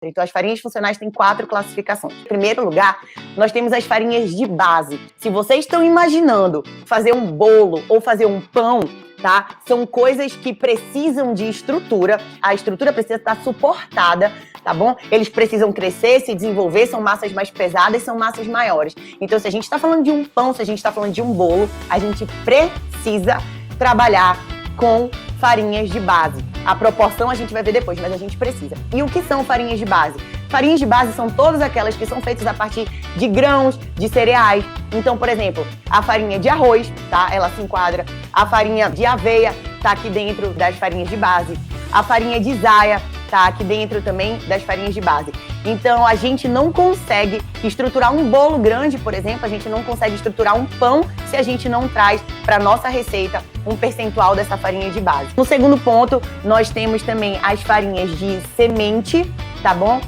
Então, as farinhas funcionais têm 4 classificações. Em primeiro lugar, nós temos as farinhas de base. Se vocês estão imaginando fazer um bolo ou fazer um pão, tá? São coisas que precisam de estrutura. A estrutura precisa estar suportada, tá bom? Eles precisam crescer, se desenvolver, são massas mais pesadas, são massas maiores. Então, se a gente está falando de um pão, se a gente está falando de um bolo, a gente precisa trabalhar com farinhas de base. A proporção a gente vai ver depois, mas a gente precisa. E o que são farinhas de base? Farinhas de base são todas aquelas que são feitas a partir de grãos, de cereais. Então, por exemplo, a farinha de arroz, tá? Ela se enquadra. A farinha de aveia tá aqui dentro das farinhas de base. A farinha de zaia tá aqui dentro também das farinhas de base. Então, a gente não consegue estruturar um bolo grande, por exemplo, a gente não consegue estruturar um pão se a gente não traz para nossa receita um percentual dessa farinha de base. No segundo ponto, nós temos também as farinhas de semente, tá bom?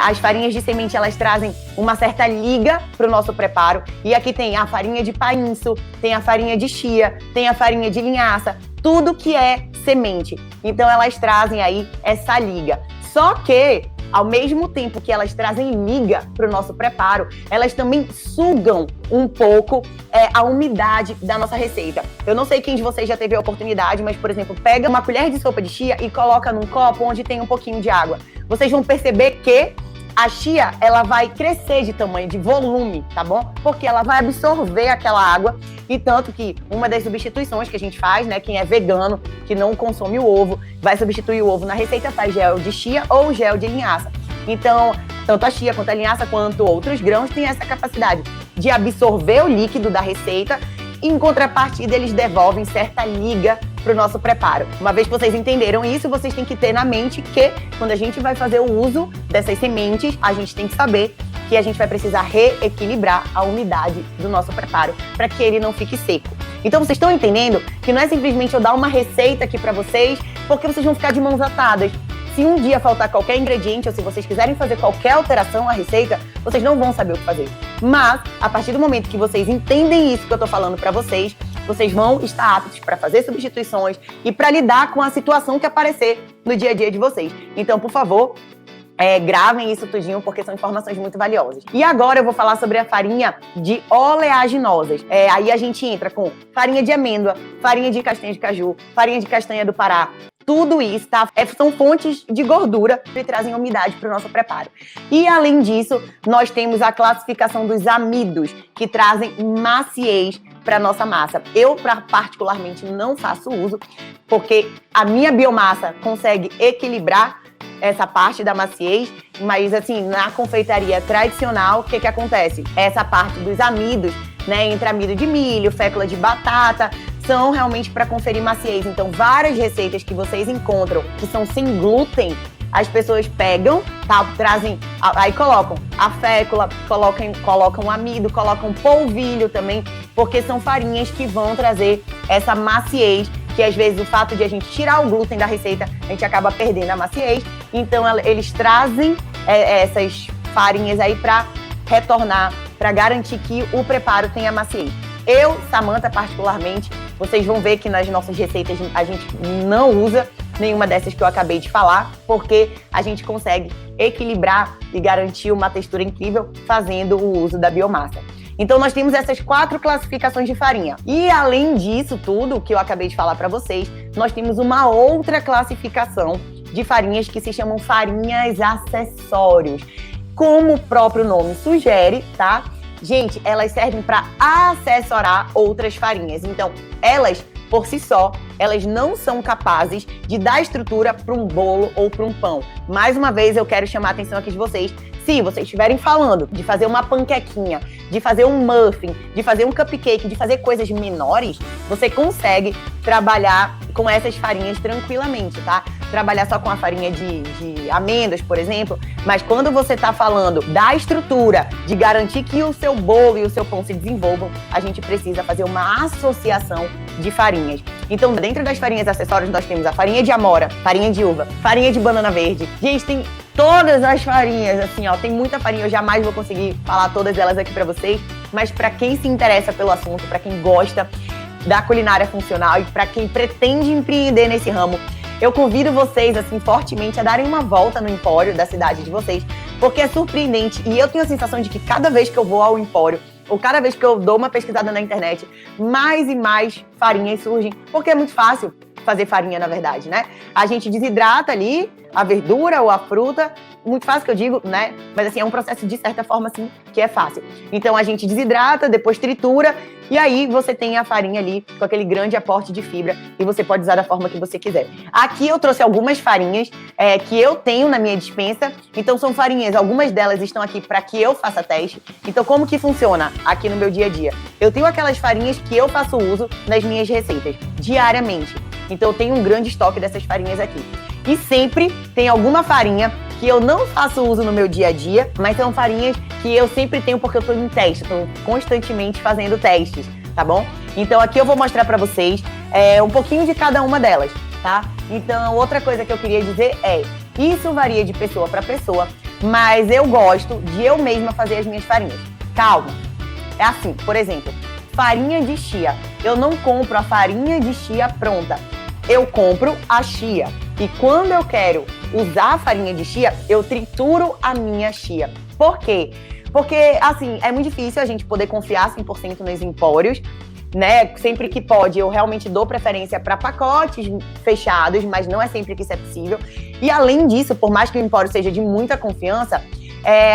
As farinhas de semente, elas trazem uma certa liga para o nosso preparo. E aqui tem a farinha de painço, tem a farinha de chia, tem a farinha de linhaça, tudo que é semente. Então, elas trazem aí essa liga. Só que, ao mesmo tempo que elas trazem liga para o nosso preparo, elas também sugam um pouco a umidade da nossa receita. Eu não sei quem de vocês já teve a oportunidade, mas, por exemplo, pega uma colher de sopa de chia e coloca num copo onde tem um pouquinho de água. Vocês vão perceber que a chia, ela vai crescer de tamanho, de volume, tá bom? Porque ela vai absorver aquela água, e tanto que uma das substituições que a gente faz, né, quem é vegano, que não consome o ovo, vai substituir o ovo na receita, faz gel de chia ou gel de linhaça. Então, tanto a chia quanto a linhaça, quanto outros grãos, têm essa capacidade de absorver o líquido da receita, e em contrapartida, eles devolvem certa liga para o nosso preparo. Uma vez que vocês entenderam isso, vocês têm que ter na mente que quando a gente vai fazer o uso dessas sementes, a gente tem que saber que a gente vai precisar reequilibrar a umidade do nosso preparo para que ele não fique seco. Então, vocês estão entendendo que não é simplesmente eu dar uma receita aqui para vocês, porque vocês vão ficar de mãos atadas. Se um dia faltar qualquer ingrediente, ou se vocês quiserem fazer qualquer alteração à receita, vocês não vão saber o que fazer. Mas, a partir do momento que vocês entendem isso que eu tô falando para vocês vão estar aptos para fazer substituições e para lidar com a situação que aparecer no dia a dia de vocês. Então, por favor, gravem isso tudinho, porque são informações muito valiosas. E agora eu vou falar sobre a farinha de oleaginosas. Aí a gente entra com farinha de amêndoa, farinha de castanha de caju, farinha de castanha do Pará. Tudo isso, tá? São fontes de gordura que trazem umidade para o nosso preparo. E, além disso, nós temos a classificação dos amidos, que trazem maciez para nossa massa. Eu, particularmente, não faço uso, porque a minha biomassa consegue equilibrar essa parte da maciez, mas, assim, na confeitaria tradicional, o que acontece? Essa parte dos amidos, né, entre amido de milho, fécula de batata, são realmente para conferir maciez. Então, várias receitas que vocês encontram que são sem glúten, as pessoas pegam, tá, trazem, aí colocam a fécula, colocam amido, colocam polvilho também, porque são farinhas que vão trazer essa maciez, que às vezes o fato de a gente tirar o glúten da receita, a gente acaba perdendo a maciez. Então, eles trazem essas farinhas aí para retornar, para garantir que o preparo tenha maciez. Eu, Samantha, particularmente, vocês vão ver que nas nossas receitas a gente não usa nenhuma dessas que eu acabei de falar, porque a gente consegue equilibrar e garantir uma textura incrível fazendo o uso da biomassa. Então, nós temos essas 4 classificações de farinha. E, além disso tudo que eu acabei de falar para vocês, nós temos uma outra classificação de farinhas que se chamam farinhas acessórios. Como o próprio nome sugere, tá? Gente, elas servem para assessorar outras farinhas. Então, elas, por si só, elas não são capazes de dar estrutura para um bolo ou para um pão. Mais uma vez, eu quero chamar a atenção aqui de vocês. Se vocês estiverem falando de fazer uma panquequinha, de fazer um muffin, de fazer um cupcake, de fazer coisas menores, você consegue trabalhar com essas farinhas tranquilamente, tá? Trabalhar só com a farinha de amêndoas, por exemplo, mas quando você tá falando da estrutura, de garantir que o seu bolo e o seu pão se desenvolvam, a gente precisa fazer uma associação de farinhas. Então, dentro das farinhas acessórias, nós temos a farinha de amora, farinha de uva, farinha de banana verde. Gente, tem todas as farinhas, assim, ó, tem muita farinha, eu jamais vou conseguir falar todas elas aqui pra vocês, mas pra quem se interessa pelo assunto, pra quem gosta da culinária funcional e pra quem pretende empreender nesse ramo, eu convido vocês, assim, fortemente a darem uma volta no empório da cidade de vocês, porque é surpreendente e eu tenho a sensação de que cada vez que eu vou ao empório, ou cada vez que eu dou uma pesquisada na internet, mais e mais farinhas surgem, porque é muito fácil fazer farinha, na verdade, né? A gente desidrata ali a verdura ou a fruta, muito fácil que eu digo, né? Mas assim, é um processo de certa forma, assim, que é fácil. Então a gente desidrata, depois tritura, e aí você tem a farinha ali com aquele grande aporte de fibra e você pode usar da forma que você quiser. Aqui eu trouxe algumas farinhas que eu tenho na minha despensa. Então são farinhas, algumas delas estão aqui para que eu faça teste. Então como que funciona aqui no meu dia a dia? Eu tenho aquelas farinhas que eu faço uso nas minhas receitas, diariamente. Então eu tenho um grande estoque dessas farinhas aqui. E sempre tem alguma farinha que eu não faço uso no meu dia a dia, mas são farinhas que eu sempre tenho porque eu estou em teste, estou constantemente fazendo testes, tá bom? Então aqui eu vou mostrar para vocês um pouquinho de cada uma delas, tá? Então outra coisa que eu queria dizer isso varia de pessoa para pessoa, mas eu gosto de eu mesma fazer as minhas farinhas. Calma, é assim, por exemplo, farinha de chia. Eu não compro a farinha de chia pronta, eu compro a chia. E quando eu quero usar a farinha de chia, eu trituro a minha chia. Por quê? Porque, assim, é muito difícil a gente poder confiar 100% nos empórios, né? Sempre que pode, eu realmente dou preferência para pacotes fechados, mas não é sempre que isso é possível. E além disso, por mais que o empório seja de muita confiança,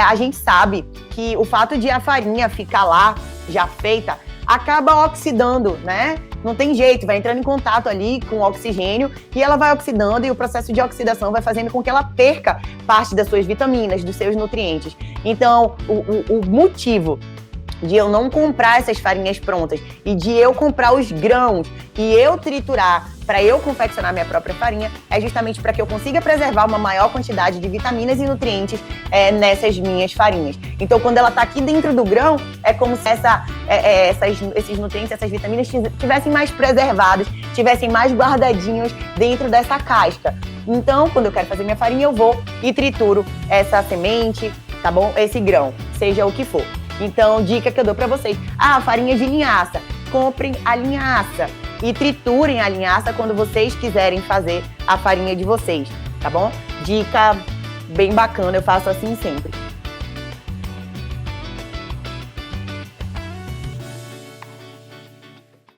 a gente sabe que o fato de a farinha ficar lá, já feita, acaba oxidando, né? Não tem jeito, vai entrando em contato ali com o oxigênio e ela vai oxidando e o processo de oxidação vai fazendo com que ela perca parte das suas vitaminas, dos seus nutrientes. Então, o motivo de eu não comprar essas farinhas prontas e de eu comprar os grãos e eu triturar para eu confeccionar minha própria farinha é justamente para que eu consiga preservar uma maior quantidade de vitaminas e nutrientes nessas minhas farinhas. Então, quando ela está aqui dentro do grão, é como se esses nutrientes, essas vitaminas estivessem mais preservados, estivessem mais guardadinhos dentro dessa casca. Então, quando eu quero fazer minha farinha, eu vou e trituro essa semente, tá bom? Esse grão, seja o que for. Então, dica que eu dou pra vocês. Farinha de linhaça. Comprem a linhaça e triturem a linhaça quando vocês quiserem fazer a farinha de vocês, tá bom? Dica bem bacana, eu faço assim sempre.